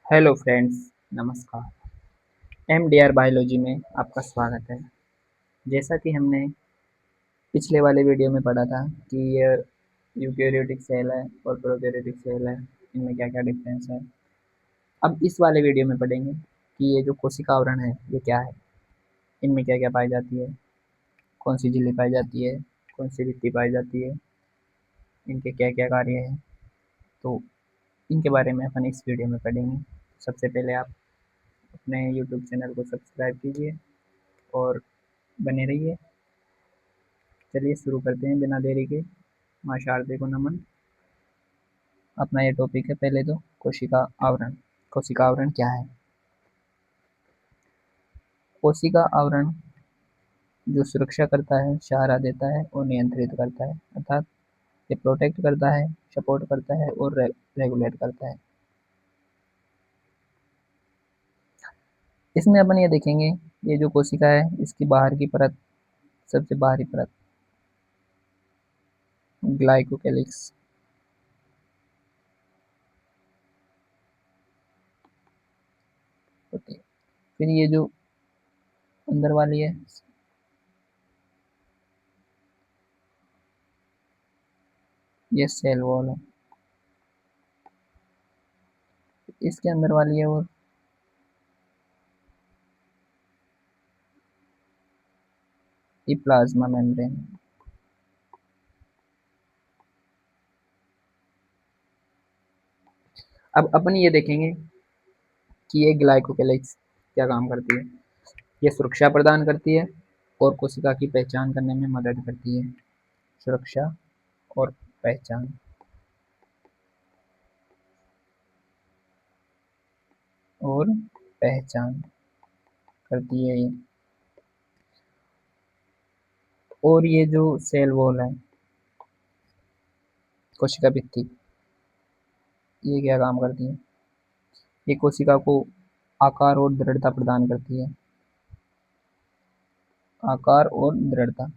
Hello friends, नमस्कार। MDR biology में आपका स्वागत है। जैसा कि हमने पिछले वाले वीडियो में पढ़ा था कि ये यूकेरियोटिक सेल है और प्रोकैरियोटिक सेल है, इनमें क्या क्या डिफरेंस है। अब इस वाले वीडियो में पढ़ेंगे कि ये जो कोशिका आवरण है ये क्या है, इनमें क्या क्या पाई जाती है, कौन सी झिल्ली पाई जाती है, कौन सी भित्ति पाई जाती है, इनके क्या क्या कार्य हैं। तो इनके बारे में अपन इस वीडियो में पढ़ेंगे। सबसे पहले आप अपने यूट्यूब चैनल को सब्सक्राइब कीजिए और बने रहिए। चलिए शुरू करते हैं बिना देरी के। माँ शारदे को नमन। अपना ये टॉपिक है पहले तो कोशिका आवरण। कोशिका आवरण क्या है? कोशिका आवरण जो सुरक्षा करता है, सहारा देता है और नियंत्रित करता है, अर्थात ये प्रोटेक्ट करता है, सपोर्ट करता है और रेगुलेट करता है। इसमें अपन ये देखेंगे, ये जो कोशिका है इसकी बाहर की परत, सबसे बाहरी परत ग्लाइकोकेलिक्स होती है। फिर ये जो अंदर वाली है ये सेल वॉल है। इसके अंदर वाली है और ये प्लाज्मा मेम्ब्रेन। अब अपन ये देखेंगे कि ये ग्लाइकोकेलिक्स क्या काम करती है। ये सुरक्षा प्रदान करती है और कोशिका की पहचान करने में मदद करती है। सुरक्षा और पहचान और पहचान करती है ये। और ये जो सेल वॉल है, कोशिका भित्ति, ये क्या काम करती है? ये कोशिका को आकार और दृढ़ता प्रदान करती है। आकार और दृढ़ता।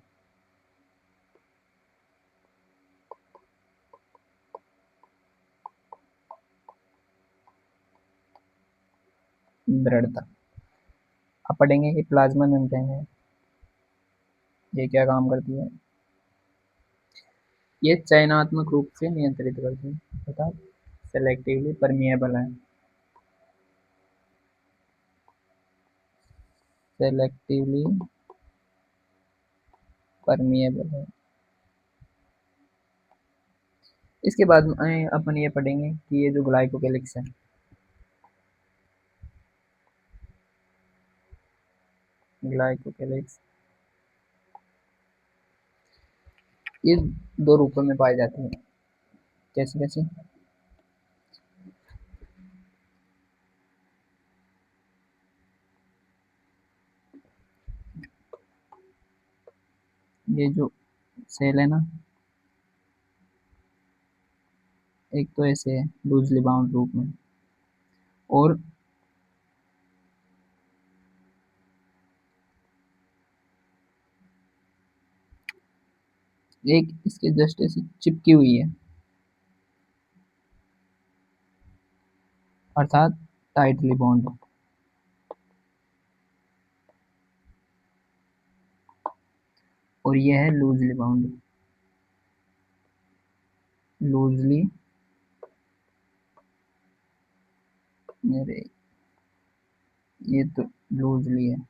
दृढ़ता। अब पढ़ेंगे कि प्लाज्मा मेम्ब्रेन है, ये क्या काम करती है। ये चयनात्मक रूप से नियंत्रित करती है, अर्थात सेलेक्टिवली परमिएबल है। सेलेक्टिवली परमिएबल है। इसके बाद में अपन ये पढ़ेंगे कि ये जो ग्लाइकोकेलिक्स है, ग्लाइकोकेलिक्स ये दो रूपों में पाई जाती है। कैसे कैसे? ये जो सेल है ना, एक तो ऐसे है लूजली बाउंड रूप में, और एक इसके जस्ट ऐसे चिपकी हुई है, अर्थात टाइटली बॉन्ड। और ये है लूजली बाउंड। लूजली, मेरे ये तो लूजली है।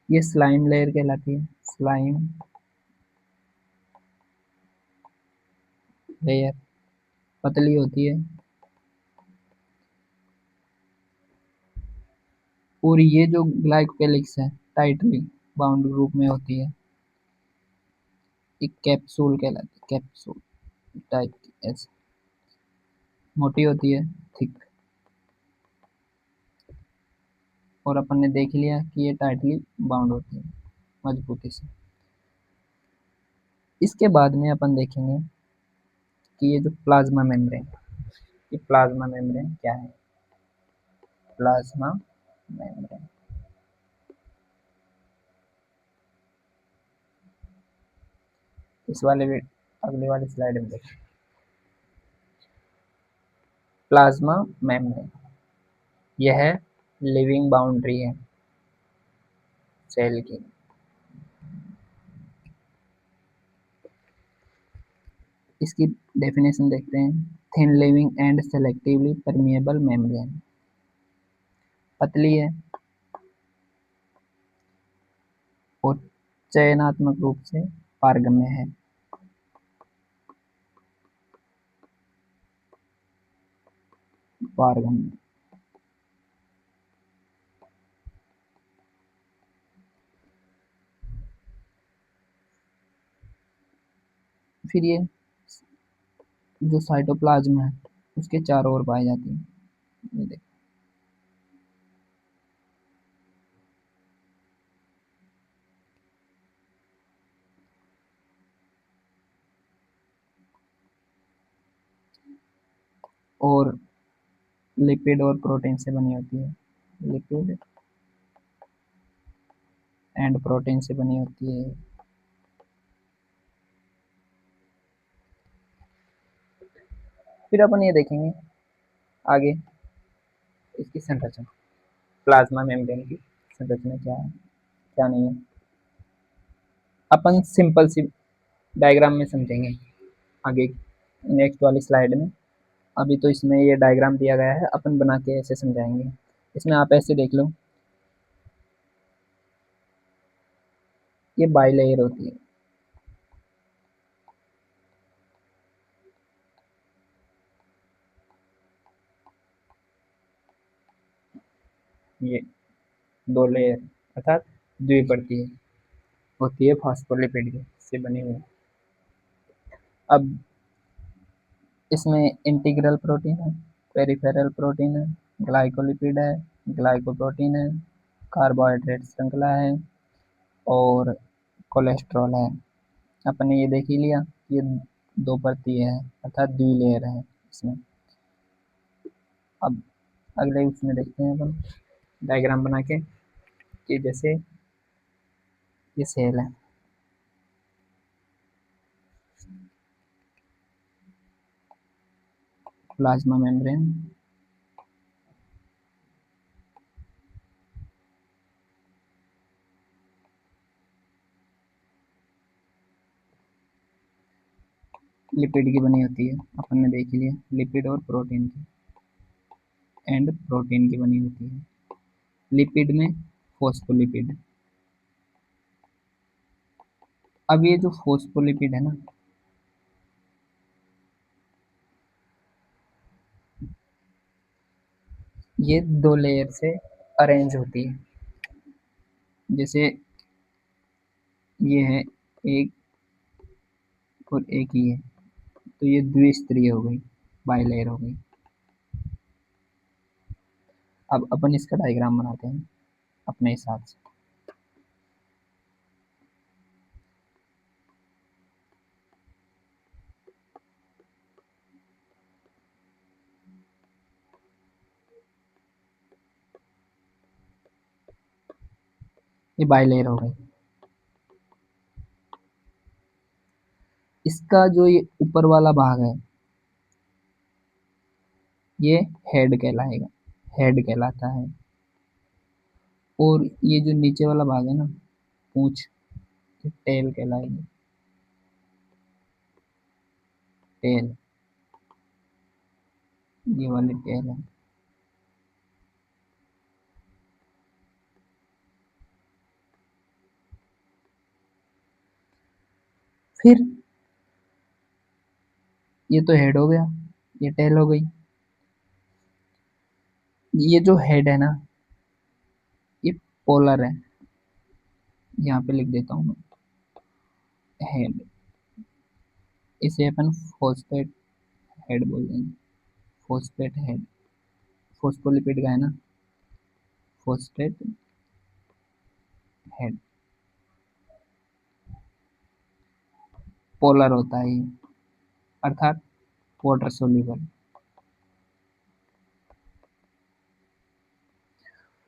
ये स्लाइम लेयर कहलाती है। स्लाइम लेयर पतली होती है। और ये जो ग्लाइकोकेलिक्स है टाइटली बाउंड रूप में होती है। एक कैप्सूल कहलाती है, कैप्सूल टाइप की, ऐसे मोटी होती है, थिक। और अपन ने देख लिया कि ये टाइटली बाउंड होती है मजबूती से। इसके बाद में अपन देखेंगे कि ये जो प्लाज्मा मेम्ब्रेन, ये प्लाज्मा मेम्ब्रेन क्या है। प्लाज्मा मेम्ब्रेन इस वाले अगले वाले स्लाइड में देखिए, प्लाज्मा मेम्ब्रेन, यह लिविंग बाउंड्री है सेल की। इसकी डेफिनेशन देखते हैं, thin living and selectively permeable membrane, पतली है और चयनात्मक रूप से पारगम्य है। पारगम्य, फिर ये जो साइटोप्लाज्म है उसके चारों ओर पाई जाती है। ये देखो, और लिपिड और प्रोटीन से बनी होती है, लिपिड एंड प्रोटीन से बनी होती है। फिर अपन ये देखेंगे आगे इसकी संरचना, प्लाज्मा मेम्ब्रेन की संरचना क्या है क्या नहीं है, अपन सिंपल सी डायग्राम में समझेंगे आगे नेक्स्ट वाली स्लाइड में। अभी तो इसमें ये डायग्राम दिया गया है, अपन बना के ऐसे समझाएंगे। इसमें आप ऐसे देख लो, ये बाइलेयर होती है, ये दो लेयर अर्थात द्विपरतीय होती है फॉस्फोलिपिड की से बनी हुई। अब इसमें इंटीग्रल प्रोटीन है, पेरिफेरल प्रोटीन है, ग्लाइकोलिपिड है, ग्लाइकोप्रोटीन है, कार्बोहाइड्रेट श्रृंखला है और कोलेस्ट्रॉल है। अपन ने ये देख ही लिया, ये दो परतीय है अर्थात द्विलेयर है इसमें। अब अगले उसमें देखते हैं अपन डायग्राम बना के कि जैसे ये सेल है, प्लाज्मा मेम्ब्रेन, लिपिड की बनी होती है, अपन ने देख लिया लिपिड और प्रोटीन की एंड प्रोटीन की बनी होती है। लिपिड में फोस्फोलिपिड। अब ये जो फोस्फोलिपिड है ना, ये दो लेयर से अरेंज होती है। जैसे ये है एक और एक ही है, तो ये द्विस्तरीय हो गई, बाइलेयर हो गई। अब अपन इसका डायग्राम बनाते हैं अपने हिसाब से। ये बाइलेयर हो गई। इसका जो ये ऊपर वाला भाग है ये हेड कहलाएगा, हेड कहलाता है। और ये जो नीचे वाला भाग है ना, पूंछ, ये टेल कहलाएगी, टेल, ये वाली टेल है। फिर ये तो हेड हो गया, ये टेल हो गई। ये जो हेड है ना, ये पोलर है, यहाँ पे लिख देता हूँ मैं, हेड, इसे अपन फोस्फेट हेड बोल देंगे, फोस्फेट हेड, फोस्फोलिपिड का है ना, फोस्फेट हेड। पोलर होता है ये, अर्थात वाटर सोल्यूबल।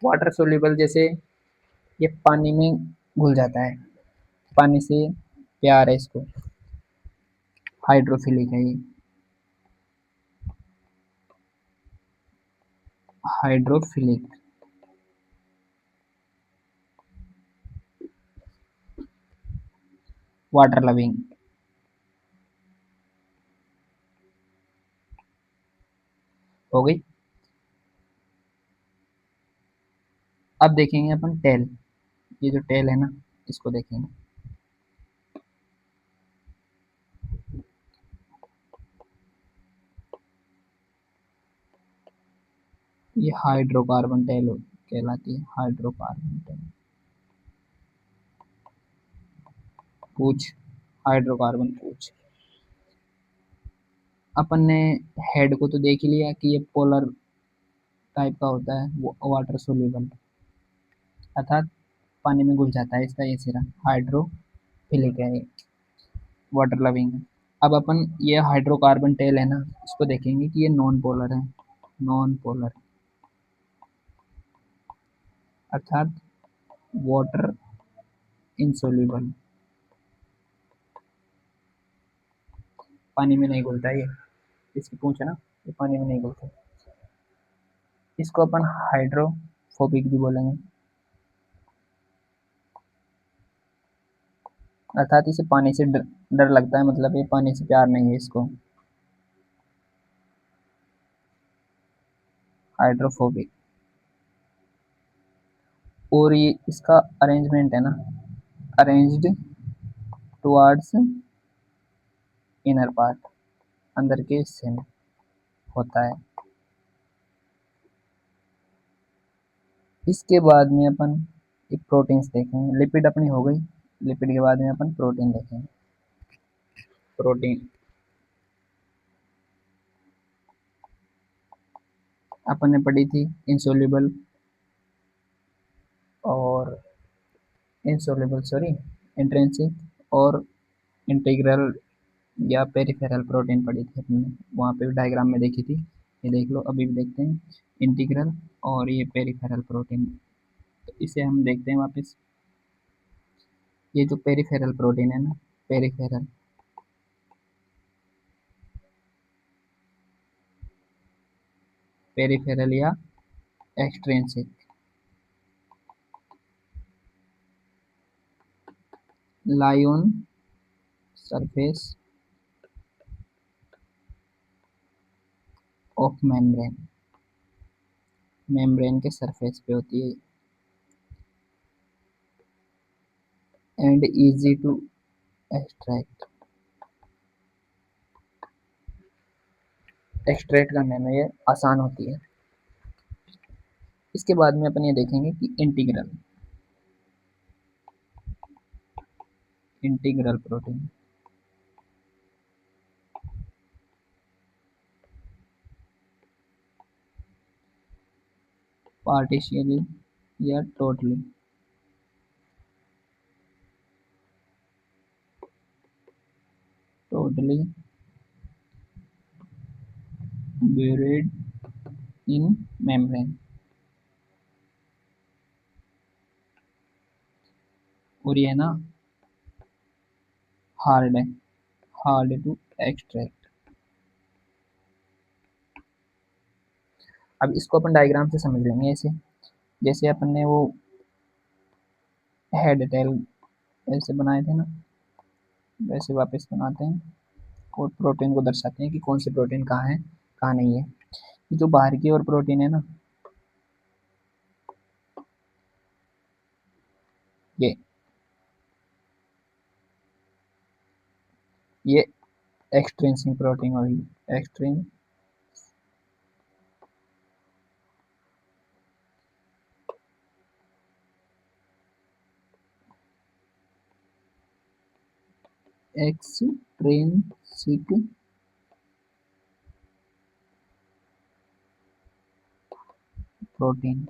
वाटर सोल्यूबल जैसे ये पानी में घुल जाता है, पानी से प्यार है इसको, हाइड्रोफिलिक है ये। हाइड्रोफिलिक। Water loving. हो गई। अब देखेंगे अपन टेल। ये जो टेल है ना, इसको देखेंगे। ये हाइड्रोकार्बन टेल कहलाती है, हाइड्रोकार्बन टेल। पूछ। हाइड्रोकार्बन पूछ। अपन ने हेड को तो देख ही लिया कि ये पोलर टाइप का होता है, वो वाटर सोल्यूबल, अर्थात पानी में घुल जाता है। इसका ये सिरा हाइड्रोफिलिक है, वाटर लविंग है। अब अपन ये हाइड्रोकार्बन टेल है ना, इसको देखेंगे कि ये नॉन पोलर है। नॉन पोलर अर्थात वाटर इनसोल्यूबल, पानी में नहीं घुलता ये। इसकी पूछ है ना, ये पानी में नहीं घुलता। इसको अपन हाइड्रोफोबिक भी बोलेंगे, अर्थात इसे पानी से डर लगता है, मतलब ये पानी से प्यार नहीं है इसको। हाइड्रोफोबिक। और ये इसका अरेंजमेंट है ना, अरेंज्ड टुवर्ड्स इनर पार्ट, अंदर के हिस्से में होता है। इसके बाद में अपन एक प्रोटीन्स देखेंगे। लिपिड अपनी हो गई। लिपिड के बाद में अपन प्रोटीन देखेंगे। प्रोटीन अपन ने पढ़ी थी इंसोल्यूबल और इनसोल्यूबल, सॉरी, इंट्रिंसिक और इंटीग्रल या पेरिफेरल प्रोटीन पढ़ी थी अपने। वहाँ पे भी डायग्राम में देखी थी, ये देख लो। अभी भी देखते हैं इंटीग्रल और ये पेरिफेरल प्रोटीन। तो इसे हम देखते हैं वापस। ये जो पेरिफेरल प्रोटीन है ना, पेरिफेरल, पेरिफेरल या extrinsic, lie on surface of membrane, membrane के सरफेस पे होती है, and easy to extract, extract करने में ये आसान होती है। इसके बाद में अपन ये देखेंगे कि इंटीग्रल, इंटीग्रल प्रोटीन, पार्टिशियली या टोटली, टोटली buried इन मेम्ब्रेन। और ये ना हार्ड है, हार्ड टू एक्सट्रैक्ट। अब इसको अपन डायग्राम से समझ लेंगे ऐसे। जैसे अपन ने वो हेड टेल ऐसे बनाए थे ना, वैसे वापस बनाते हैं और प्रोटीन को दर्शाते हैं कि कौन सी प्रोटीन कहाँ है, कहाँ नहीं है। जो बाहर की ओर प्रोटीन है ना, ये ये एक्सट्रिंसिक प्रोटीन होगी, एक्सट्रिन, एक्सट्रिंसिक प्रोटीन।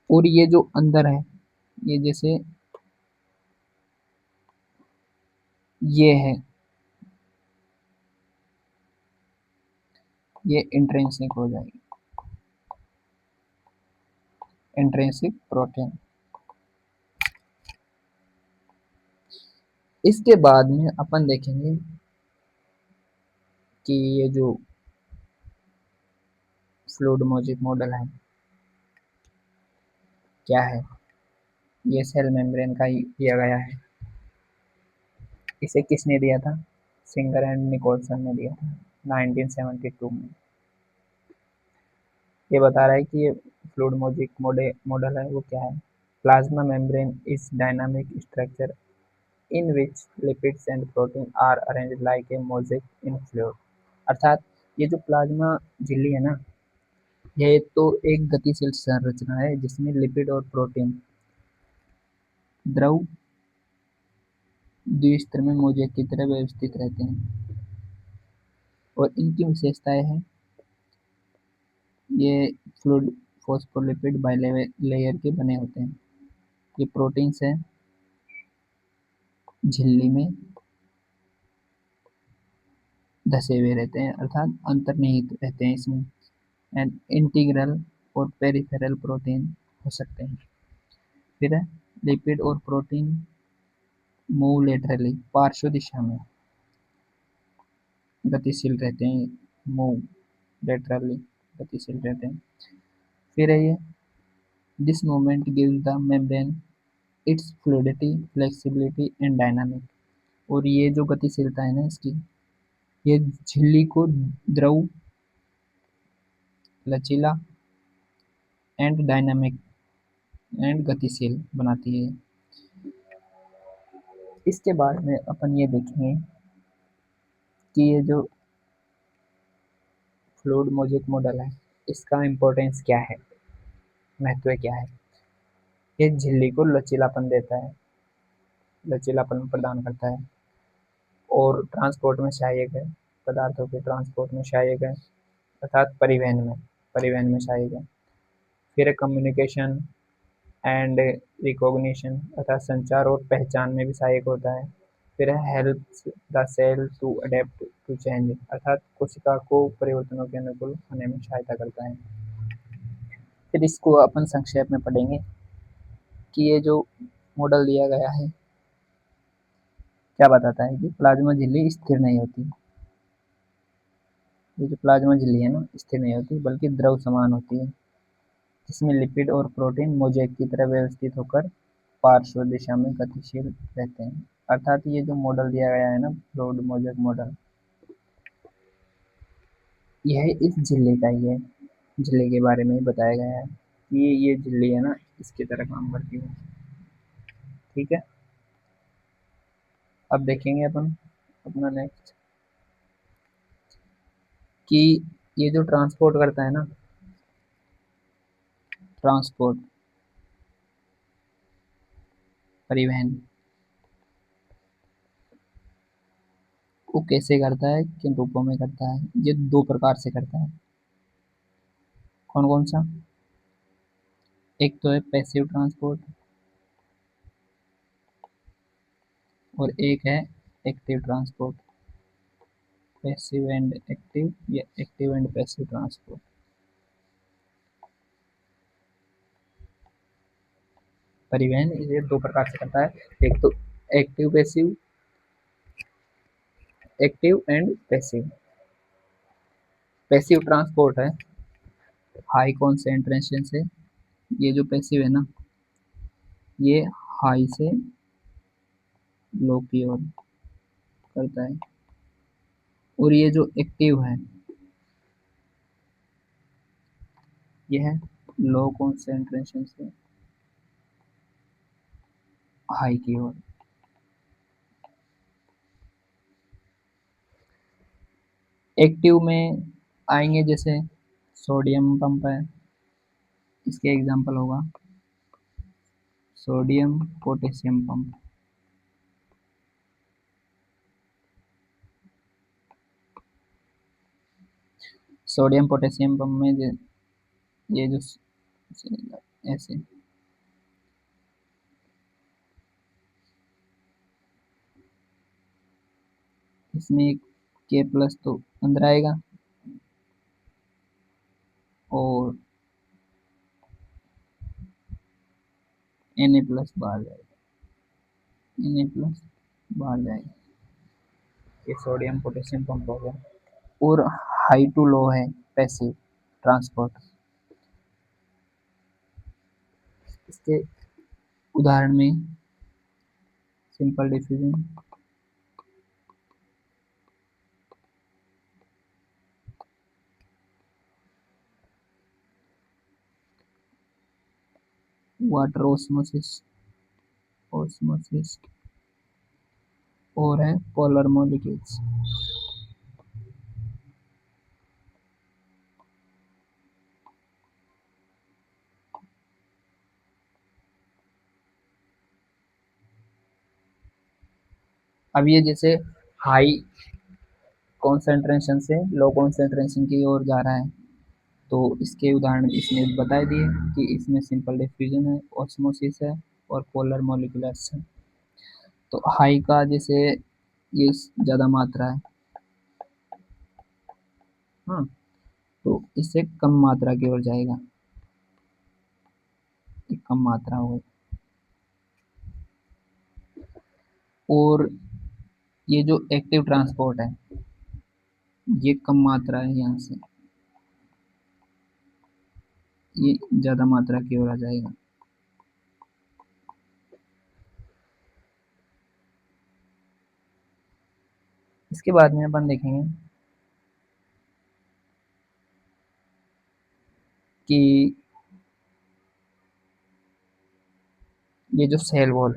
और ये जो अंदर है, ये जैसे ये है, ये इंट्रिंसिक हो जाएगी, इंट्रिंसिक प्रोटीन। इसके बाद में अपन देखेंगे कि ये जो फ्लूइड मॉजिक मॉडल है क्या है। ये सेल मेम्ब्रेन का ही दिया गया है। इसे किसने दिया था? सिंगर एंड निकोलसन ने दिया था 1972 में। ये बता रहा है कि ये फ्लूइड मॉजिक मॉडल है वो क्या है। Plasma membrane is dynamic structure in which lipids and protein are arranged like a mosaic in fluid. अर्थात ये जो प्लाज्मा झिल्ली है ना, यह तो एक गतिशील संरचना है जिसमें लिपिड और प्रोटीन द्रव द्विस्तर में मोज़ेक की तरह व्यवस्थित रहते हैं। और इनकी विशेषताएं हैं, ये फ्लूइड फॉस्फोलिपिड बाइलेयर के बने होते हैं। ये प्रोटीन्स हैं झिल्ली में धसे हुए रहते हैं, अर्थात अंतर्निहित रहते हैं इसमें। एंड इंटीग्रल और पेरिफेरल प्रोटीन हो सकते हैं। फिर है लिपिड और प्रोटीन मूव लेटरली, पार्श्व दिशा में गतिशील रहते हैं। मूव लेटरली गतिशील रहते हैं। फिर है ये this movement gives the membrane it's fluidity flexibility and dynamic. और ये जो गतिशीलता है ना इसकी, ये झिल्ली को द्रव लचीला एंड डायनामिक एंड गतिशील बनाती है। इसके बाद में अपन ये देखेंगे कि ये जो फ्लूइड मॉजिक मॉडल है इसका इम्पोर्टेंस क्या है, महत्व क्या है। ये झिल्ली को लचीलापन देता है, लचीलापन प्रदान करता है और ट्रांसपोर्ट में सहायक है, पदार्थों के ट्रांसपोर्ट में सहायक है, अर्थात परिवहन में सहायक है। फिर कम्युनिकेशन एंड रिकॉग्निशन अर्थात संचार और पहचान में भी सहायक होता है। फिर है helps the cell to adapt to change अर्थात कोशिका को परिवर्तनों के अनुकूल होने में सहायता करता है। फिर इसको अपन संक्षेप में पढ़ेंगे कि ये जो मॉडल दिया गया है क्या बताता है कि प्लाज्मा झिल्ली स्थिर नहीं होती। ये जो प्लाज्मा झिल्ली है ना स्थिर नहीं होती बल्कि द्रव समान होती है, जिसमें लिपिड और प्रोटीन मोज़ेक की तरह व्यवस्थित होकर पार्श्व दिशा में गतिशील रहते हैं। अर्थात ये जो मॉडल दिया गया है ना फ्लूइड मॉजिक मॉडल, यह इस झिल्ली का ही है। झिल्ली के बारे में ही बताया गया है कि ये झिल्ली है ना इसकी तरह काम करती है। ठीक है, अब देखेंगे अपन अपना नेक्स्ट कि ये जो ट्रांसपोर्ट करता है ना, ट्रांसपोर्ट परिवहन वो कैसे करता है, किन रूपों में करता है। ये दो प्रकार से करता है। कौन कौन सा? एक तो है पैसिव ट्रांसपोर्ट और एक है active transport. Passive and active या एक्टिव एंड पैसिव ट्रांसपोर्ट। परिवहन इसे दो प्रकार से करता है, एक तो active passive, active and passive. Passive transport है हाई कॉन्सेंट्रेशन से। ये जो पैसिव है ना ये हाई से लो की ओर करता है। और ये जो एक्टिव है ये है लो कॉन्सेंट्रेशन से हाई की ओर। एक्टिव में आएंगे जैसे सोडियम पंप है, इसके एग्जांपल होगा sodium potassium pump. Sodium potassium pump में ये जो ऐसे इसमें एक के प्लस तो अंदर आएगा और Na प्लस बाहर जाएगा। Na प्लस बाहर जाएगी। ये सोडियम पोटेशियम पंप हो गया। और हाई टू लो है पैसिव ट्रांसपोर्ट। इसके उदाहरण में simple diffusion, water osmosis osmosis और है पोलर मॉलिक्यूल्स। अब ये जैसे हाई कॉन्सेंट्रेशन से लो कॉन्सेंट्रेशन की ओर जा रहा है, तो इसके उदाहरण इसने बता दिए कि इसमें सिंपल डिफ्यूजन है, ऑस्मोसिस है और पोलर मॉलिक्यूलर्स है। तो हाई का जैसे ये ज़्यादा मात्रा है, हाँ, तो इससे कम मात्रा की ओर जाएगा, एक कम मात्रा होगी। और ये जो एक्टिव ट्रांसपोर्ट है ये कम मात्रा है, यहाँ से ये ज़्यादा मात्रा की ओर आ जाएगा। इसके बाद में अपन देखेंगे कि ये जो सेल वॉल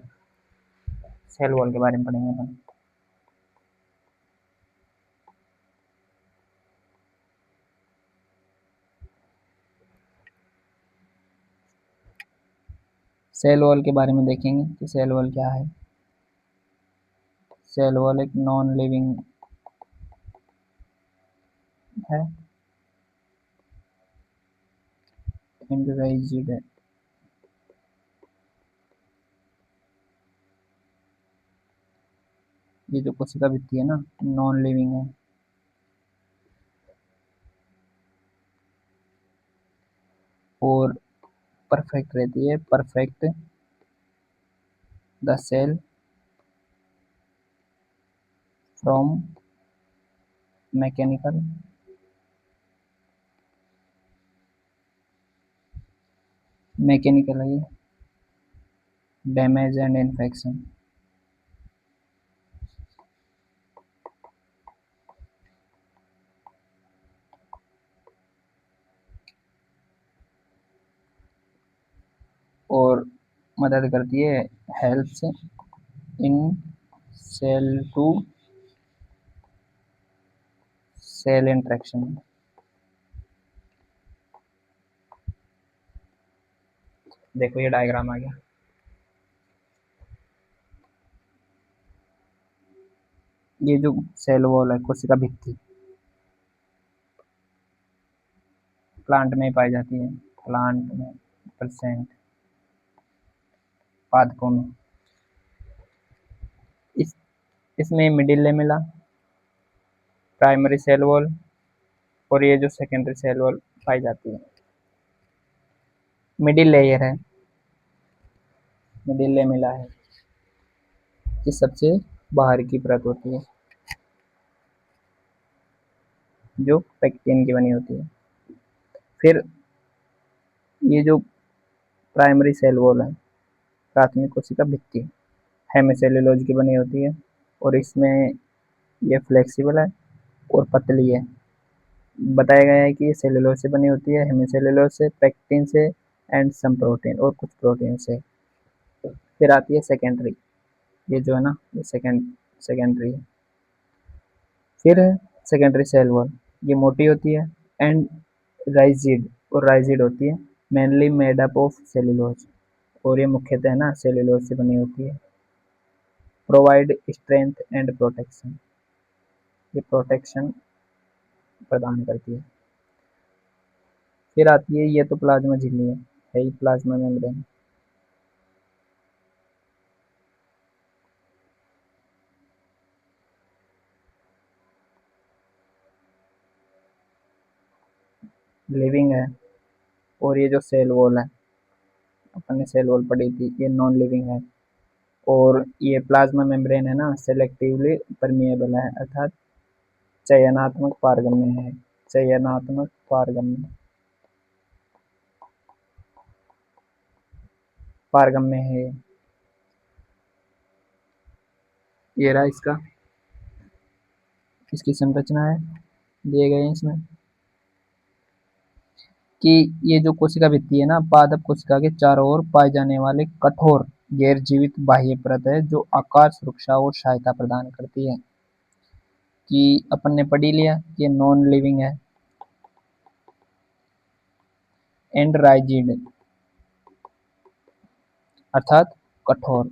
के बारे में पढ़ेंगे अपन। सेल वॉल के बारे में देखेंगे कि सेल वॉल क्या है। सेल वॉल एक नॉन लिविंग है, इंडराइज्ड है। ये जो कोशिका भित्ति है ना, नॉन लिविंग है। और परफेक्ट रहती है, perfect the cell from mechanical mechanical है ये, डैमेज एंड इन्फेक्शन। और मदद करती है, helps in cell to cell interaction. देखो ये डायग्राम आ गया। ये जो सेल वॉल है, कोशिका भित्ति, प्लांट में पाई जाती है, प्लांट में परसेंट पादपों में। इस इसमें middle lamella, primary cell wall और ये जो सेकेंडरी सेल वॉल पाई जाती है। मिडिल लेयर है, मिडिल लेमेला है, ये सबसे बाहर की परत होती है जो पेक्टिन की बनी होती है। फिर ये जो प्राइमरी सेल वॉल है, प्राथमिक कोशिका भित्ति, हेमिसेल्यूलोज की बनी होती है और इसमें ये फ्लेक्सिबल है और पतली है। बताया गया है कि ये सेलुलोज से बनी होती है, हेमिसेल्यूलोज से, पेक्टिन से एंड सम प्रोटीन और कुछ प्रोटीन से। फिर आती है सेकेंडरी, ये जो है ना ये सेकेंडरी है। फिर है सेकेंडरी सेल वॉल, ये मोटी होती है एंड राइजिड और राइजिड होती है, mainly made up of cellulose, और ये मुख्यतः ना सेलुलोज से बनी होती है। प्रोवाइड स्ट्रेंथ एंड प्रोटेक्शन, ये प्रोटेक्शन प्रदान करती है। फिर आती है, ये तो प्लाज्मा झिल्ली है ही प्लाज्मा मेम्ब्रेन। लिविंग है। और ये जो सेल वॉल है, अपन ने सेल वॉल पढ़ी थी, ये नॉन लिविंग है। और ये प्लाज्मा मेम्ब्रेन है ना सेलेक्टिवली परमिएबल है, अर्थात चयनात्मक पारगम्य है, चयनात्मक पारगम्य पारगम्य है। ये रहा इसका, इसकी संरचना है, दिए गए हैं इसमें कि ये जो कोशिका भित्ति है ना पादप कोशिका के चारों ओर पाए जाने वाले कठोर गैर जीवित बाह्य परत है जो आकार सुरक्षा और सहायता प्रदान करती है। कि अपन ने पढ़ी लिया ये नॉन लिविंग है एंड राइजिड अर्थात कठोर,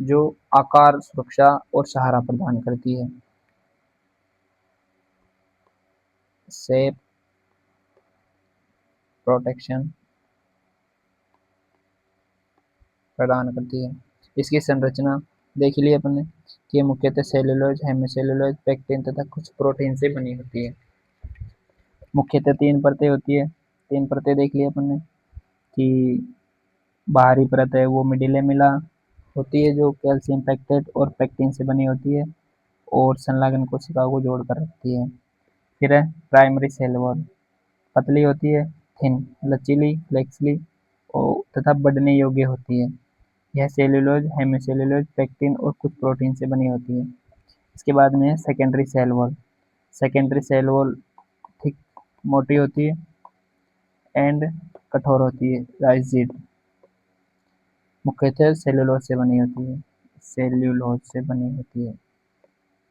जो आकार सुरक्षा और सहारा प्रदान करती है, शेप प्रोटेक्शन प्रदान करती है। इसकी संरचना देख ली अपन ने कि मुख्यतः सेलुलोज हेमिसेलुलोज पेक्टिन तथा कुछ प्रोटीन से बनी होती है। मुख्यतः तीन परतें होती है, तीन परतें देख ली अपन ने कि बाहरी परत है वो मिडिलेमिला होती है जो कैल्शियम पेक्टेट और पेक्टिन से बनी होती है और संलग्न कोशिकाओं को जोड़कर रखती है। फिर है प्राइमरी सेल वॉल, पतली होती है, थिन लचीली फ्लेक्सिली और तथा बढ़ने योग्य होती है। यह सेलुलोज हेमिसेलुलोज पेक्टिन और कुछ प्रोटीन से बनी होती है। इसके बाद में है secondary cell wall, secondary cell wall thick मोटी होती है एंड कठोर होती है, राइजिड, मुख्यतः सेलुलोज से बनी होती है, सेल्यूलोज से बनी होती है।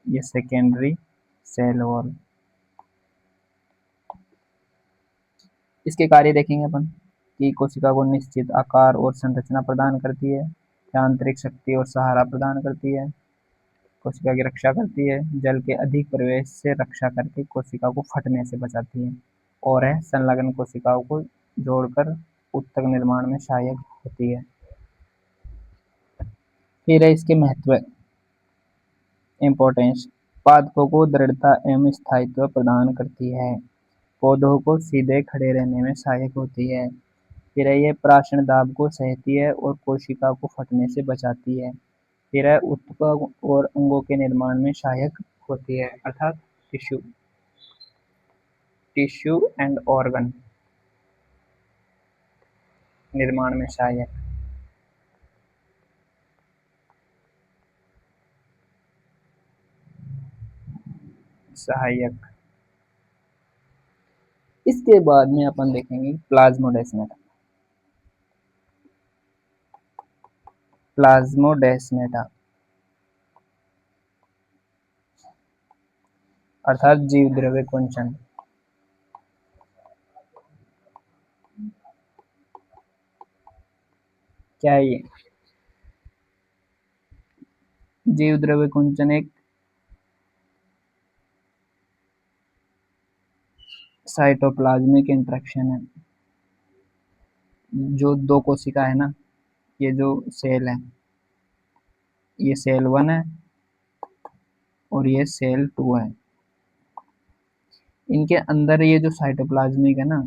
ये सेकेंडरी सेल वॉल। इसके कार्य देखेंगे अपन कि कोशिका को निश्चित आकार और संरचना प्रदान करती है, आंतरिक शक्ति और सहारा प्रदान करती है, कोशिका की रक्षा करती है, जल के अधिक प्रवेश से रक्षा करके कोशिका को फटने से बचाती है और है संलग्न कोशिकाओं को जोड़कर उत्तक निर्माण में सहायक होती है। फिर है इसके महत्व, इम्पोर्टेंस, पादपों को दृढ़ता एवं स्थायित्व प्रदान करती है, पौधों को सीधे खड़े रहने में सहायक होती है। फिर है ये प्राशन दाब को सहती है और कोशिका को फटने से बचाती है। फिर है उत्तक और अंगों के निर्माण में सहायक होती है, अर्थात टिश्यू टिश्यू एंड ऑर्गन निर्माण में सहायक। सहायक। इसके बाद में अपन देखेंगे प्लाज्मोडेस्माटा, प्लाज्मोडेस्माटा अर्थात जीव द्रव्य कुंचन। क्या है ये? जीव द्रव्य कुंचन एक साइटोप्लाज्मिक इंटरेक्शन है। जो दो कोशिका है ना, ये जो सेल है, ये सेल 1 है और ये सेल 2 है। इनके अंदर ये जो साइटोप्लाज्मिक है ना,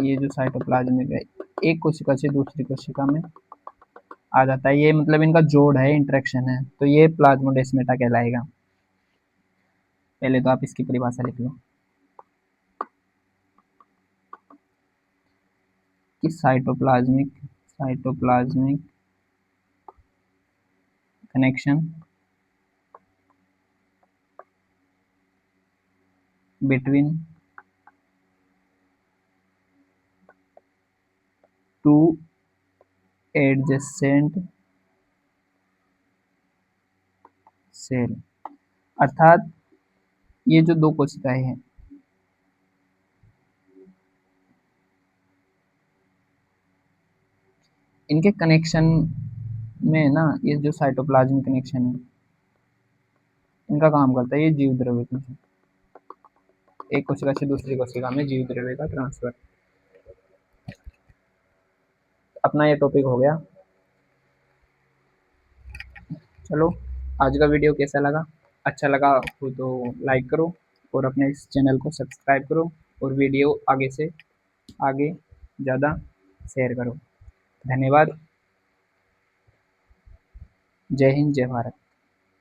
ये जो साइटोप्लाज्मिक है एक कोशिका से दूसरी कोशिका में आ जाता है, ये मतलब इनका जोड़ है, इंटरेक्शन है, तो ये प्लाज्मोडेस्माटा कहलाएगा। पहले तो आप इसकी परिभाषा लिख लो कि cytoplasmic connection between two adjacent cell, अर्थात ये जो दो कोशिकाएं हैं इनके कनेक्शन में ना, ये जो साइटोप्लाज्मिक कनेक्शन है इनका काम करता है ये जीव द्रव्य कुंचन, एक कोशिका से दूसरी कोशिका में जीव द्रव्य का ट्रांसफर। अपना ये टॉपिक हो गया। चलो, आज का वीडियो कैसा लगा? अच्छा लगा हो तो लाइक करो और अपने इस चैनल को सब्सक्राइब करो और वीडियो आगे से आगे ज़्यादा शेयर करो। धन्यवाद। जय हिंद, जय भारत।